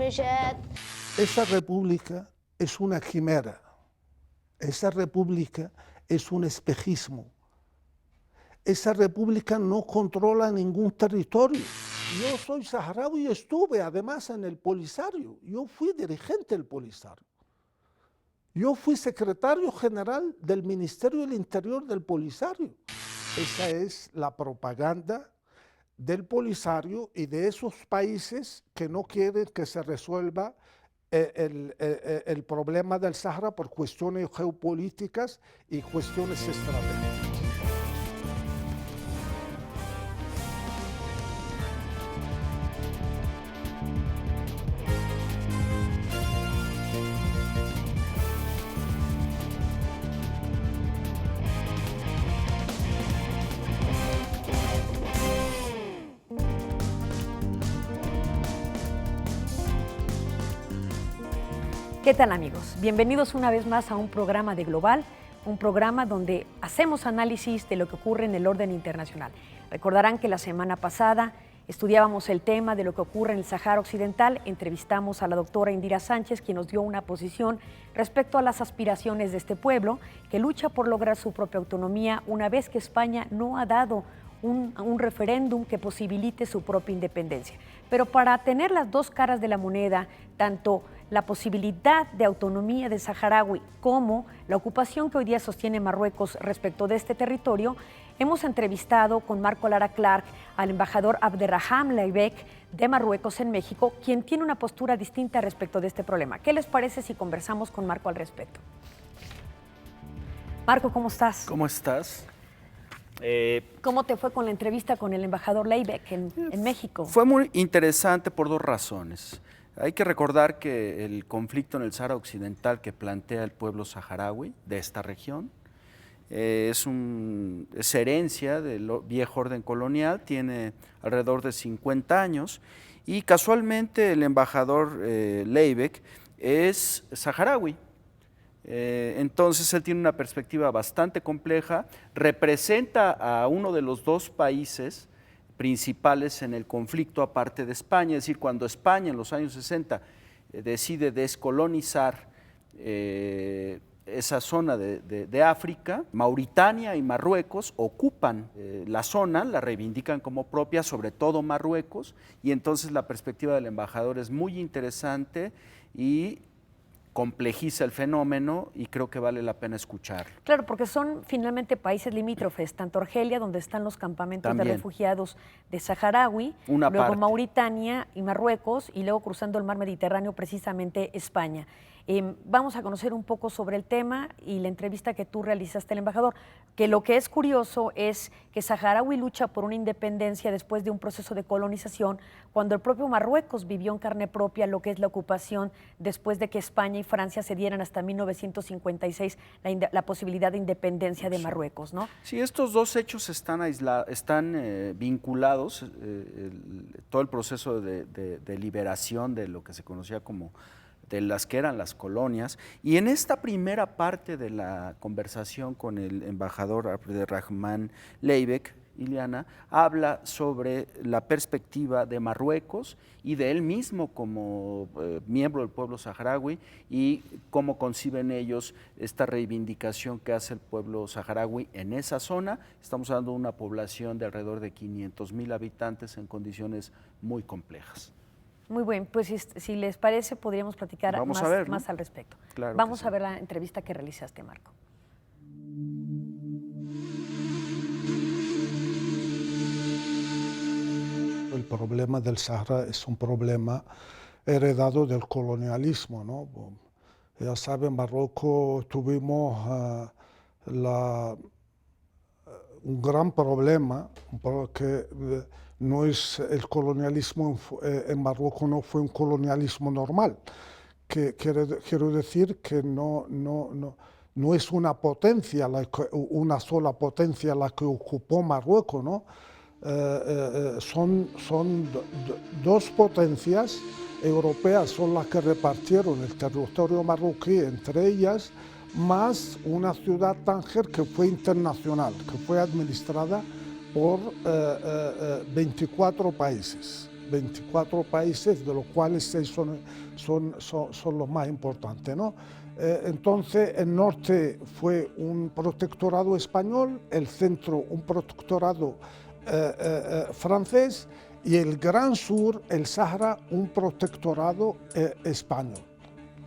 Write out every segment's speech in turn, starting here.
Esa república es una quimera. Esa república es un espejismo. Esa república no controla ningún territorio. Yo soy saharaui y estuve además en el Polisario. Yo fui dirigente del Polisario. Yo fui secretario general del Ministerio del Interior del Polisario. Esa es la propaganda del Polisario y de esos países que no quieren que se resuelva el problema del Sahara por cuestiones geopolíticas y cuestiones estratégicas. ¿Qué tal, amigos? Bienvenidos una vez más a un programa de Global, un programa donde hacemos análisis de lo que ocurre en el orden internacional. Recordarán que la semana pasada estudiábamos el tema de lo que ocurre en el Sahara Occidental, entrevistamos a la doctora Indira Sánchez, quien nos dio una posición respecto a las aspiraciones de este pueblo, que lucha por lograr su propia autonomía una vez que España no ha dado un referéndum que posibilite su propia independencia. Pero para tener las dos caras de la moneda, tanto la posibilidad de autonomía de saharaui como la ocupación que hoy día sostiene Marruecos respecto de este territorio, hemos entrevistado con Marco Lara Clark al embajador Abderrahmane Leibek de Marruecos en México, quien tiene una postura distinta respecto de este problema. ¿Qué les parece si conversamos con Marco al respecto? Marco, ¿cómo estás? ¿Cómo estás? ¿Cómo te fue con la entrevista con el embajador Leibek en México? Fue muy interesante por dos razones. Hay que recordar que el conflicto en el Sahara Occidental que plantea el pueblo saharaui de esta región es herencia del viejo orden colonial, tiene alrededor de 50 años y casualmente el embajador Leibek es saharaui. Entonces él tiene una perspectiva bastante compleja, representa a uno de los dos países principales en el conflicto aparte de España, es decir, cuando España en los años 60 decide descolonizar esa zona de África, Mauritania y Marruecos ocupan la zona, la reivindican como propia, sobre todo Marruecos, y entonces la perspectiva del embajador es muy interesante y complejiza el fenómeno y creo que vale la pena escucharlo. Claro, porque son finalmente países limítrofes, tanto Argelia, donde están los campamentos de refugiados de saharaui, luego Mauritania y Marruecos, y luego cruzando el mar Mediterráneo, precisamente España. Vamos a conocer un poco sobre el tema y la entrevista que tú realizaste al embajador, que lo que es curioso es que saharaui lucha por una independencia después de un proceso de colonización, cuando el propio Marruecos vivió en carne propia lo que es la ocupación después de que España y Francia se dieran hasta 1956 la posibilidad de independencia de Marruecos, ¿no? Sí, estos dos hechos están vinculados, todo el proceso de liberación de lo que se conocía como de las que eran las colonias, y en esta primera parte de la conversación con el embajador Abderrahmane Leibek, Ileana, habla sobre la perspectiva de Marruecos y de él mismo como miembro del pueblo saharaui y cómo conciben ellos esta reivindicación que hace el pueblo saharaui en esa zona. Estamos hablando de una población de alrededor de 500,000 habitantes en condiciones muy complejas. Muy bien, pues si les parece podríamos platicar más al respecto. Claro, vamos a ver la entrevista que realizaste, Marco. El problema del Sahara es un problema heredado del colonialismo, ¿no? Ya saben, en Marruecos tuvimos un gran problema porque no es el colonialismo en Marruecos no fue un colonialismo normal. Quiero decir que no es una potencia, una sola potencia la que ocupó Marruecos, ¿no? Son dos potencias europeas, son las que repartieron el territorio marroquí entre ellas, más una ciudad Tánger que fue internacional, que fue administrada por 24 países. 24 países, de los cuales 6 son los más importantes, ¿no? Entonces, el norte fue un protectorado español, el centro un protectorado francés y el gran sur, el Sáhara, un protectorado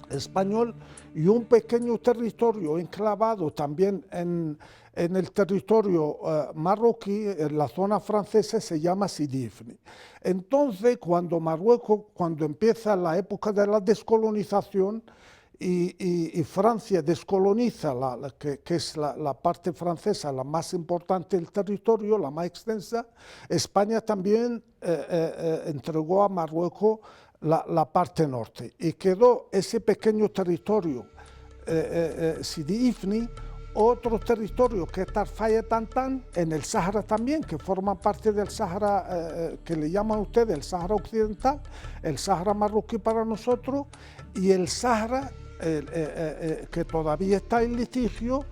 español y un pequeño territorio enclavado también en el territorio marroquí, en la zona francesa, se llama Sidi Ifni. Entonces, cuando empieza la época de la descolonización, y Francia descoloniza, que es la parte francesa, la más importante del territorio, la más extensa, España también entregó a Marruecos la parte norte. Y quedó ese pequeño territorio, Sidi Ifni, otro territorio que es Tarfaya Tantán, en el Sáhara también, que forma parte del Sáhara, que le llaman ustedes el Sáhara Occidental, el Sáhara marroquí para nosotros, y el Sáhara, que todavía está en litigio.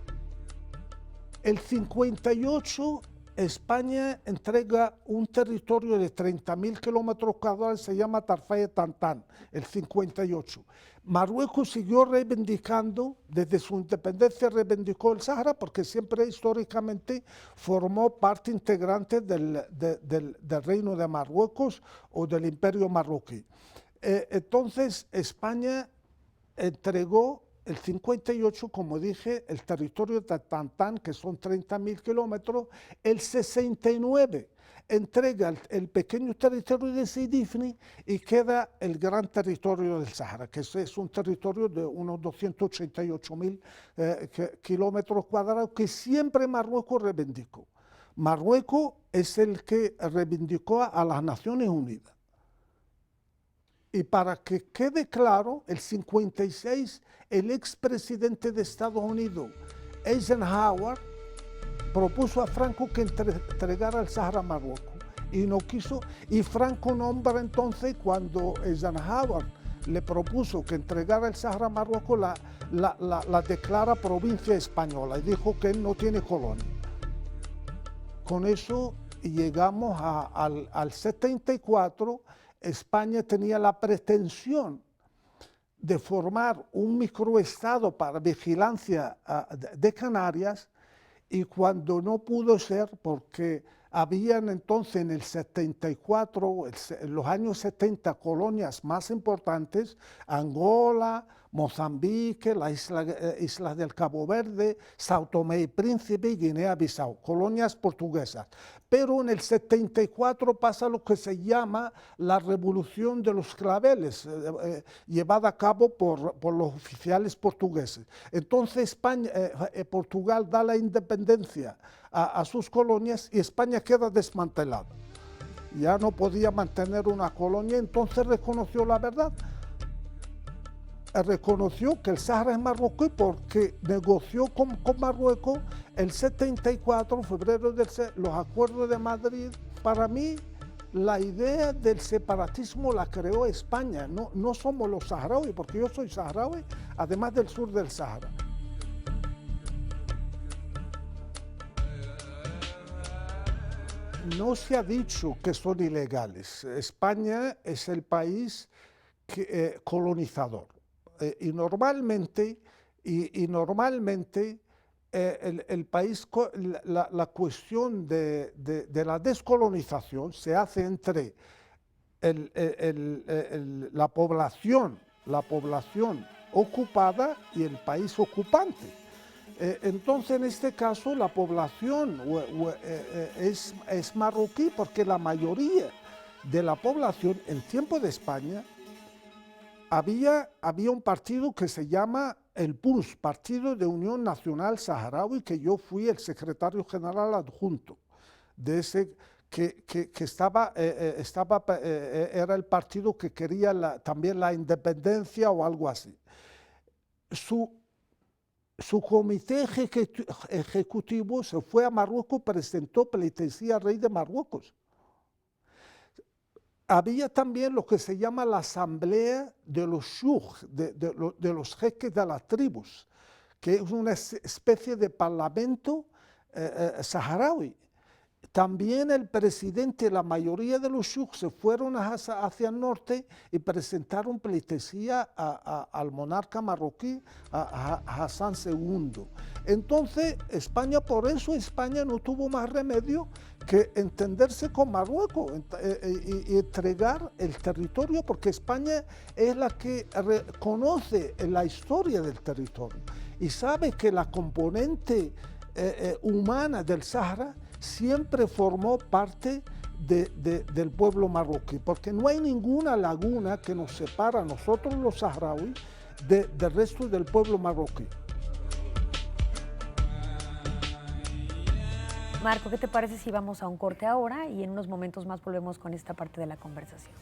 El 58 España entrega un territorio de 30.000 kilómetros cuadrados, se llama Tarfaya Tantán, el 58. Marruecos siguió reivindicando, desde su independencia reivindicó el Sáhara, porque siempre históricamente formó parte integrante del Reino de Marruecos o del Imperio marroquí. Entonces España entregó el 58, como dije, el territorio de Tantán, que son 30.000 kilómetros. El 69 entrega el pequeño territorio de Sidi Ifni y queda el gran territorio del Sáhara, que es un territorio de unos 288.000 kilómetros cuadrados, que siempre Marruecos reivindicó. Marruecos es el que reivindicó a las Naciones Unidas. Y para que quede claro, el 56, el expresidente de Estados Unidos, Eisenhower, propuso a Franco que entregara el Sáhara a Marruecos y no quiso, y Franco nombra entonces, cuando Eisenhower le propuso que entregara el Sáhara a Marruecos, la declara provincia española y dijo que él no tiene colonia. Con eso llegamos al 74. España tenía la pretensión de formar un microestado para vigilancia de Canarias, y cuando no pudo ser, porque habían entonces en el 74, en los años 70, colonias más importantes: Angola, Mozambique, las islas del Cabo Verde, Sao Tomé y Príncipe y Guinea-Bissau, colonias portuguesas. Pero en el 74 pasa lo que se llama la Revolución de los Claveles, llevada a cabo por los oficiales portugueses. Entonces Portugal da la independencia a sus colonias y España queda desmantelada. Ya no podía mantener una colonia, entonces reconoció la verdad. Reconoció que el Sáhara es marroquí porque negoció con Marruecos el 74, febrero los acuerdos de Madrid. Para mí, la idea del separatismo la creó España, no somos los saharauis, porque yo soy saharaui, además del sur del Sáhara. No se ha dicho que son ilegales. España es el país colonizador. Y normalmente el país, la cuestión de la descolonización se hace entre la población ocupada y el país ocupante. Entonces, en este caso, la población es marroquí, porque la mayoría de la población en tiempo de España había un partido que se llama el PUNS, Partido de Unión Nacional Saharaui, que yo fui el secretario general adjunto de ese, que era el partido que quería también la independencia o algo así. Su comité ejecutivo se fue a Marruecos, presentó pleitesía al rey de Marruecos. Había también lo que se llama la asamblea de los shuyukh, de los jeques de las tribus, que es una especie de parlamento saharaui. también el presidente y la mayoría de los sheikhs se fueron hacia el norte y presentaron pleitesía al monarca marroquí, a Hassan II. Entonces, España, por eso España no tuvo más remedio que entenderse con Marruecos y entregar el territorio, porque España es la que conoce la historia del territorio y sabe que la componente humana del Sahara siempre formó parte del pueblo marroquí, porque no hay ninguna laguna que nos separa a nosotros los saharauis del resto del pueblo marroquí. Marco, ¿qué te parece si vamos a un corte ahora y en unos momentos más volvemos con esta parte de la conversación?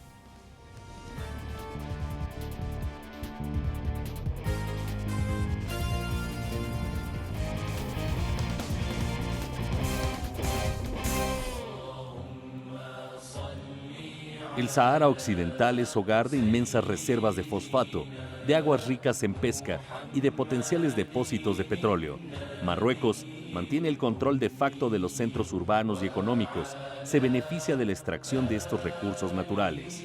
El Sahara Occidental es hogar de inmensas reservas de fosfato, de aguas ricas en pesca y de potenciales depósitos de petróleo. Marruecos mantiene el control de facto de los centros urbanos y económicos, se beneficia de la extracción de estos recursos naturales.